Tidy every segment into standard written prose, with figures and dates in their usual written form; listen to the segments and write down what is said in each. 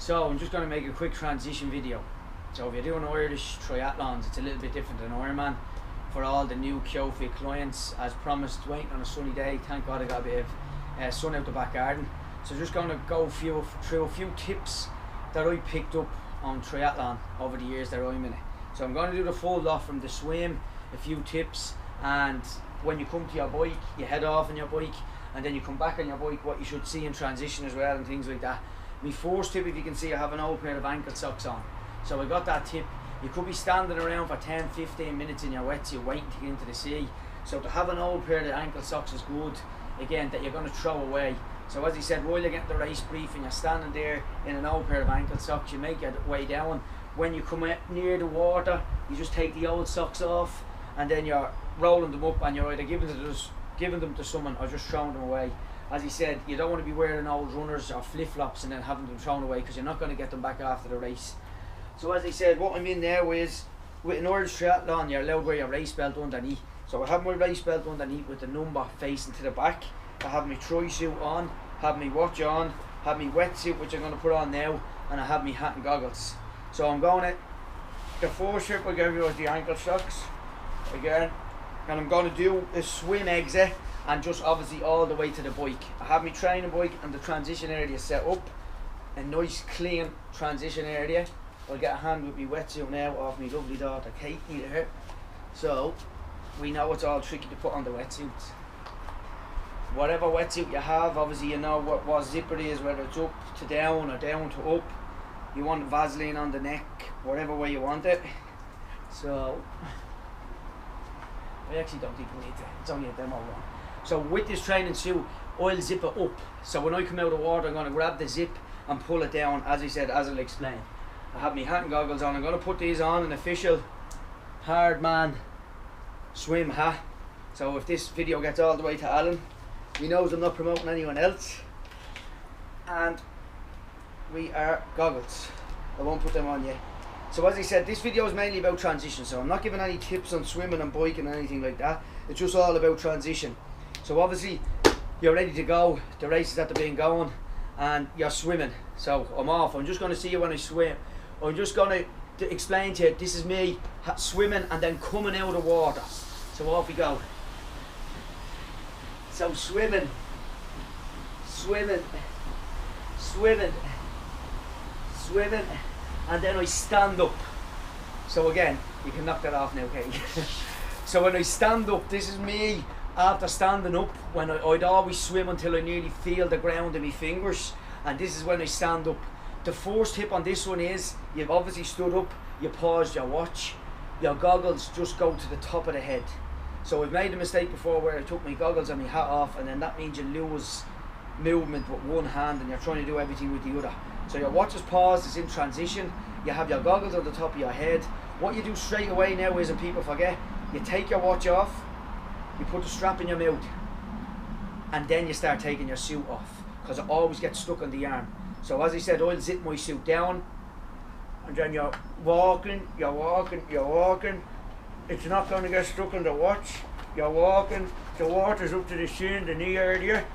So I'm just going to make a quick transition video. So if you're doing Irish triathlons, it's a little bit different than Ironman. For all the new Kyofi clients, as promised, waiting on a sunny day. Thank God I got a bit of sun out the back garden. So just going to go through a few tips that I picked up on triathlon over the years that I'm in it. So I'm going to do the full lot from the swim, a few tips, and when you come to your bike, you head off on your bike, and then you come back on your bike, what you should see in transition as well, and things like that. My first tip, if you can see, I have an old pair of ankle socks on. So I got that tip. You could be standing around for 10-15 minutes in your wetsuit waiting to get into the sea. So to have an old pair of ankle socks is good, again, that you're going to throw away. So as he said, while you're getting the race brief and you're standing there in an old pair of ankle socks, you make your way down. When you come near the water, you just take the old socks off, and then you're rolling them up, and you're either giving them to someone or just throwing them away. As he said, you don't want to be wearing old runners or flip-flops and then having them thrown away, because you're not going to get them back after the race. So as he said, what I'm in now is, with an Irish triathlon, you're allowed to wear your race belt underneath. So I have my race belt underneath with the number facing to the back. I have my tri-suit on, have my watch on, have my wetsuit, which I'm going to put on now, and I have my hat and goggles. So I'm going to, the first trip I gave you was the ankle socks, again, and I'm going to do a swim exit, and just obviously all the way to the bike. I have my training bike and the transition area set up, a nice clean transition area. I'll get a hand with my wetsuit now off my lovely daughter Katie there. So we know it's all tricky to put on the wetsuits. Whatever wetsuit you have, obviously you know what zipper it is, whether it's up to down or down to up. You want Vaseline on the neck, whatever way you want it. So I actually don't think we need to, it's only a demo one. So with this training suit, I'll zip it up. So when I come out of the water, I'm going to grab the zip and pull it down, as he said, as I'll explain. I have my hat and goggles on. I'm going to put these on, an official hardman swim hat. So if this video gets all the way to Alan, he knows I'm not promoting anyone else. And we are goggles. I won't put them on yet. So as I said, this video is mainly about transition. So I'm not giving any tips on swimming and biking and anything like that. It's just all about transition. So obviously you're ready to go. The race is at the being going, and you're swimming. So I'm off. I'm just going to see you when I swim. I'm just going to explain to you, this is me swimming and then coming out of the water. So off we go. So swimming, swimming, swimming, swimming, and then I stand up. So again, you can knock that off now, okay? So when I stand up, this is me after standing up, when I'd always swim until I nearly feel the ground in my fingers, and this is when I stand up. The first tip on this one is, you've obviously stood up, you paused your watch, your goggles just go to the top of the head. So I've made a mistake before where I took my goggles and my hat off, and then that means you lose movement with one hand and you're trying to do everything with the other. So your watch is paused, it's in transition, you have your goggles on the top of your head. What you do straight away now is, and people forget, you take your watch off, you put the strap in your mouth, and then you start taking your suit off, because it always gets stuck on the arm. So as I said, I'll zip my suit down, and then you're walking, you're walking, you're walking. It's not going to get stuck on the watch. You're walking, the water's up to the shin, the knee area.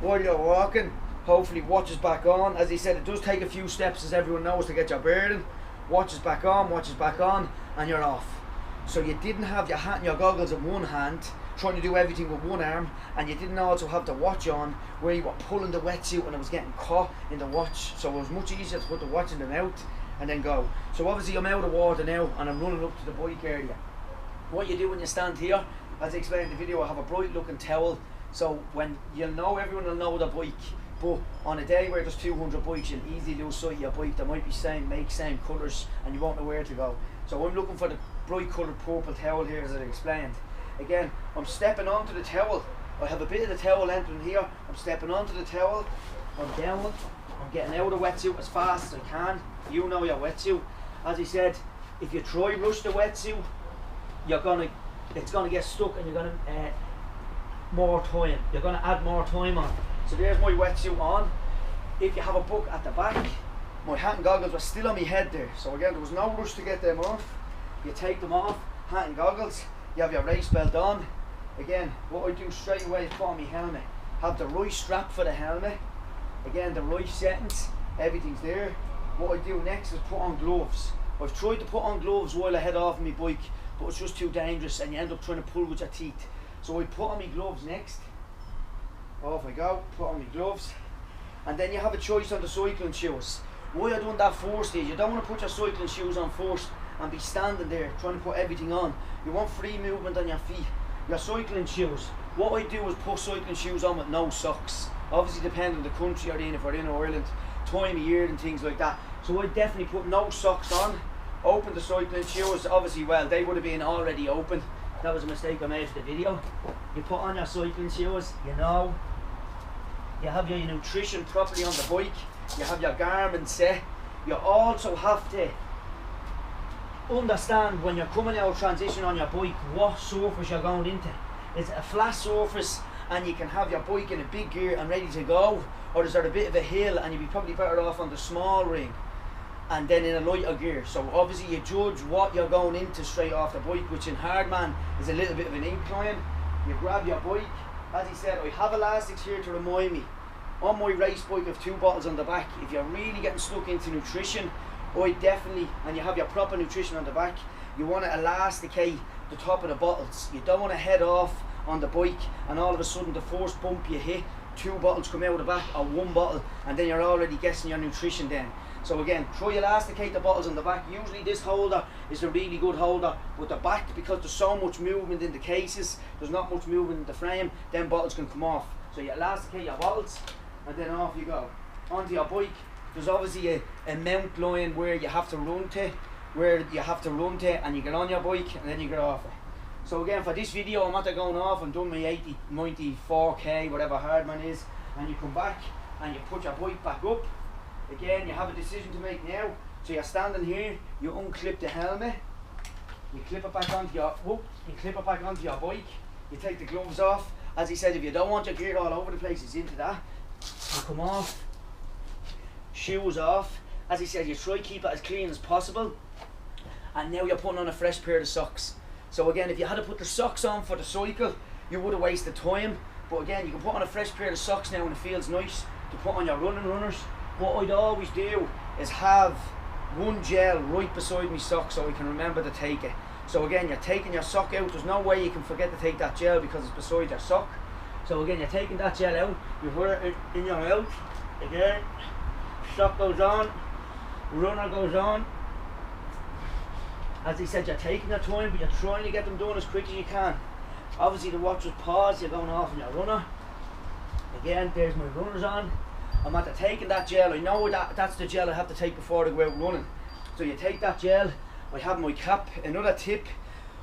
While you're walking, hopefully watch is back on. As he said, it does take a few steps, as everyone knows, to get your bearing. Watch is back on, and you're off. So you didn't have your hat and your goggles in one hand, trying to do everything with one arm, and you didn't also have the watch on, where you were pulling the wetsuit and it was getting caught in the watch. So it was much easier to put the watch in the mouth and then go. So obviously I'm out of water now, and I'm running up to the bike area. What you do when you stand here, as I explained in the video, I have a bright looking towel. So when you'll know, everyone will know the bike. But on a day where there's 200 bikes, you'll easily lose sight of your bike. There might be same colours, and you won't know where to go. So I'm looking for the bright coloured purple towel here, as I explained. Again, I'm stepping onto the towel. I have a bit of the towel entering here. I'm stepping onto the towel. I'm down. I'm getting out of the wetsuit as fast as I can. You know your wetsuit. As I said, if you try rush the wetsuit, it's gonna get stuck, and you're gonna more time. You're gonna add more time on. So there's my wetsuit on. If you have a book at the back, my hat and goggles were still on my head there. So again, there was no rush to get them off. You take them off, hat and goggles. You have your race belt on. Again, what I do straight away is put on my helmet. Have the right strap for the helmet. Again, the right settings, everything's there. what I do next is put on gloves. I've tried to put on gloves while I head off my bike, but it's just too dangerous and you end up trying to pull with your teeth. So I put on my gloves next. Off I go, put on my gloves. And then you have a choice on the cycling shoes. Why I done that first is you don't want to put your cycling shoes on first and be standing there trying to put everything on. You want free movement on your feet. Your cycling shoes, what I do is put cycling shoes on with no socks. Obviously depending on the country you're in, if we're in Ireland, time of year and things like that. So I definitely put no socks on, open the cycling shoes. Obviously, well, they would have been already open. That was a mistake I made for the video. You put on your cycling shoes, you know. You have your nutrition properly on the bike. You have your Garmin set. You also have to understand when you're coming out of transition on your bike what surface you're going into. Is it a flat surface and you can have your bike in a big gear and ready to go, or is there a bit of a hill and you'd be probably better off on the small ring and then in a lighter gear? So obviously you judge what you're going into straight off the bike, which in Hardman is a little bit of an incline. You grab your bike. As he said, I have elastics here to remind me. On my race bike I have 2 bottles on the back. If you're really getting stuck into nutrition, I definitely, and you have your proper nutrition on the back, you want to elasticate the top of the bottles. You don't want to head off on the bike and all of a sudden the first bump you hit, 2 bottles come out of the back or 1 bottle, and then you're already guessing your nutrition then. So again, try elasticate the bottles on the back. Usually this holder is a really good holder, but the back, because there's so much movement in the cases, there's not much movement in the frame, then bottles can come off. So you elasticate your bottles and then off you go. Onto your bike, there's obviously a mount line where you have to run to, and you get on your bike and then you get off it. So again, for this video I'm after going off and done my 80, 94k, whatever Hardman is, and you come back and you put your bike back up. Again, you have a decision to make now. So you're standing here, you unclip the helmet, you clip it back onto your bike, you take the gloves off. As he said, if you don't want your gear all over the place, it's into that. You come off, shoes off. As he said, you try to keep it as clean as possible. And now you're putting on a fresh pair of socks. So again, if you had to put the socks on for the cycle, you would have wasted time. But again, you can put on a fresh pair of socks now and it feels nice to put on your running runners. What I'd always do is have one gel right beside my sock so I can remember to take it. So again, you're taking your sock out. There's no way you can forget to take that gel because it's beside your sock. So again, you're taking that gel out, you put it in your mouth. Again, sock goes on, runner goes on. As he said, you're taking your time, but you're trying to get them done as quick as you can. Obviously the watch was paused, you're going off on your runner. Again, there's my runners on. I'm after taking that gel. I know that's the gel I have to take before I go out running. So you take that gel, I have my cap. Another tip,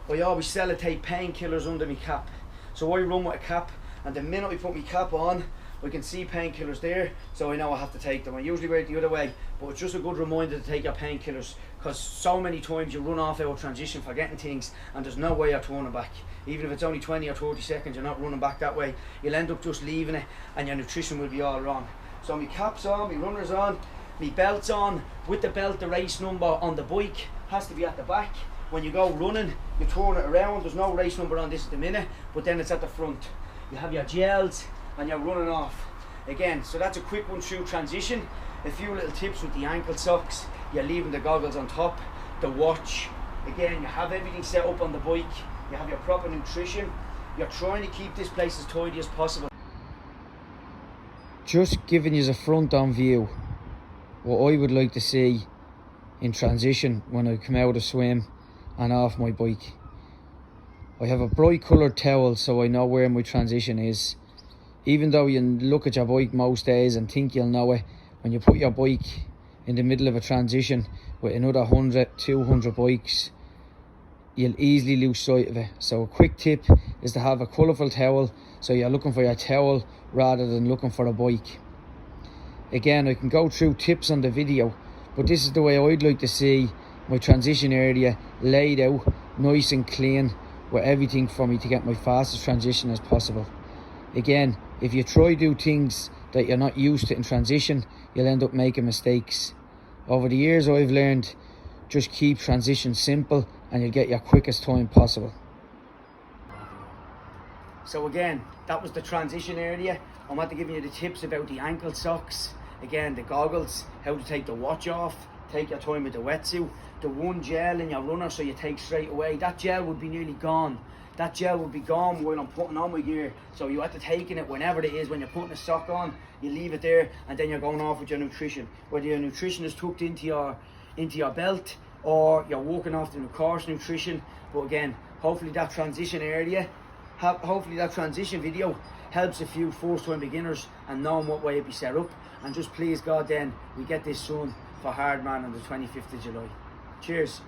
I always sellotape painkillers under my cap. So I run with a cap, and the minute I put my cap on, I can see painkillers there, so I know I have to take them. I usually wear it the other way, but it's just a good reminder to take your painkillers, because so many times you run off out of transition forgetting things and there's no way you're turning back. Even if it's only 20 or 30 seconds, you're not running back that way. You'll end up just leaving it and your nutrition will be all wrong. So my cap's on, my runner's on, my belt's on. With the belt, the race number on the bike has to be at the back. When you go running, you turn it around. There's no race number on this at the minute, but then it's at the front. You have your gels and you're running off. Again, so that's a quick one through transition. A few little tips with the ankle socks. You're leaving the goggles on top, the watch. Again, you have everything set up on the bike. You have your proper nutrition. You're trying to keep this place as tidy as possible. Just giving you a front on view what I would like to see in transition when I come out of swim and off my bike. I have a bright coloured towel so I know where my transition is. Even though you look at your bike most days and think you'll know it, when you put your bike in the middle of a transition with another 100, 200 bikes, you'll easily lose sight of it. So a quick tip is to have a colourful towel, so you're looking for your towel rather than looking for a bike. Again, I can go through tips on the video, but this is the way I'd like to see my transition area laid out, nice and clean, with everything for me to get my fastest transition as possible. Again, if you try to do things that you're not used to in transition, you'll end up making mistakes. Over the years I've learned, just keep transition simple and you'll get your quickest time possible. So again, that was the transition area. I'm going to give you the tips about the ankle socks again, the goggles, how to take the watch off, take your time with the wetsuit, the one gel in your runner so you take straight away, that gel would be nearly gone. That gel would be gone while I'm putting on my gear. So you have to take it whenever it is, when you're putting a sock on, you leave it there and then you're going off with your nutrition. Whether your nutrition is tucked into your belt or you're walking off the course nutrition. But again, hopefully that transition video helps a few first time beginners and knowing what way it be set up. And just please God then we get this soon for Hardman on the 25th of July. Cheers.